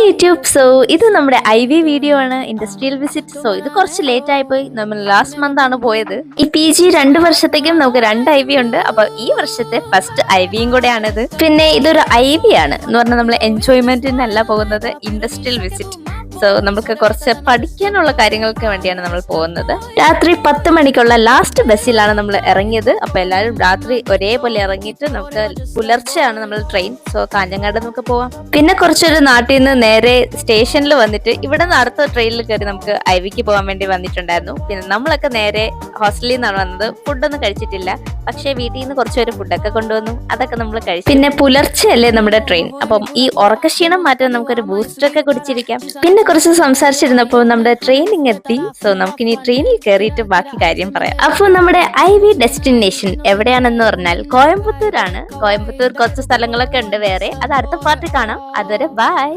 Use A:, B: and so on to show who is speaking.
A: YouTube. ഇത് നമ്മുടെ IV video ആണ്, ഇൻഡസ്ട്രിയൽ വിസിറ്റ്. ഇത് കുറച്ച് ലേറ്റ് ആയി പോയി. നമ്മൾ ലാസ്റ്റ് മന്ത് ആണ് പോയത്. ഈ PG 2 വർഷത്തേക്കും നമുക്ക് 2 IV ഉണ്ട്. അപ്പൊ ഈ വർഷത്തെ ഫസ്റ്റ് IVയും കൂടെയാണിത്. പിന്നെ ഇതൊരു IV ആണ് എന്ന് പറഞ്ഞാൽ നമ്മൾ എൻജോയ്മെന്റിനല്ല പോകുന്നത്, ഇൻഡസ്ട്രിയൽ വിസിറ്റ്. നമുക്ക് കുറച്ച് പഠിക്കാനുള്ള കാര്യങ്ങൾക്ക് വേണ്ടിയാണ് നമ്മൾ പോകുന്നത്. രാത്രി 10 മണിക്കുള്ള ലാസ്റ്റ് ബസ്സിലാണ് നമ്മൾ ഇറങ്ങിയത്. അപ്പൊ എല്ലാവരും രാത്രി ഒരേപോലെ ഇറങ്ങിയിട്ട് നമുക്ക് പുലർച്ചെയാണ് നമ്മൾ ട്രെയിൻ. കാഞ്ഞങ്ങാട് നമുക്ക് പോവാം. പിന്നെ കുറച്ചൊരു നാട്ടിൽ നിന്ന് നേരെ സ്റ്റേഷനിൽ വന്നിട്ട് ഇവിടെ നിന്ന് അടുത്ത ട്രെയിനിൽ കയറി നമുക്ക് IVക്ക് പോകാൻ വേണ്ടി വന്നിട്ടുണ്ടായിരുന്നു. പിന്നെ നമ്മളൊക്കെ നേരെ ഹോസ്റ്റലിൽ നിന്നാണ് വന്നത്. ഫുഡൊന്നും കഴിച്ചിട്ടില്ല, പക്ഷെ വീട്ടിൽ നിന്ന് കുറച്ചൊരു ഫുഡൊക്കെ കൊണ്ടുവന്നു, അതൊക്കെ നമ്മൾ കഴിച്ചു. പിന്നെ പുലർച്ചെയല്ലേ നമ്മുടെ ട്രെയിൻ, അപ്പം ഈ ഉറക്കക്ഷീണം മാറ്റാൻ നമുക്കൊരു ബൂസ്റ്റർ ഒക്കെ കുടിച്ചിരിക്കാം. പിന്നെ കുറച്ച് സംസാരിച്ചിരുന്നപ്പോൾ നമ്മുടെ ട്രെയിനിങ് എത്തി. നമുക്കിനി ട്രെയിനിൽ കയറിയിട്ട് ബാക്കി കാര്യം പറയാം. അപ്പോൾ നമ്മുടെ IV ഡെസ്റ്റിനേഷൻ എവിടെയാണെന്ന് പറഞ്ഞാൽ കോയമ്പത്തൂരാണ്. കോയമ്പത്തൂർ കുറച്ച് സ്ഥലങ്ങളൊക്കെ ഉണ്ട് വേറെ, അത് അടുത്ത പാർട്ടിൽ കാണാം. അതുവരെ ബൈ.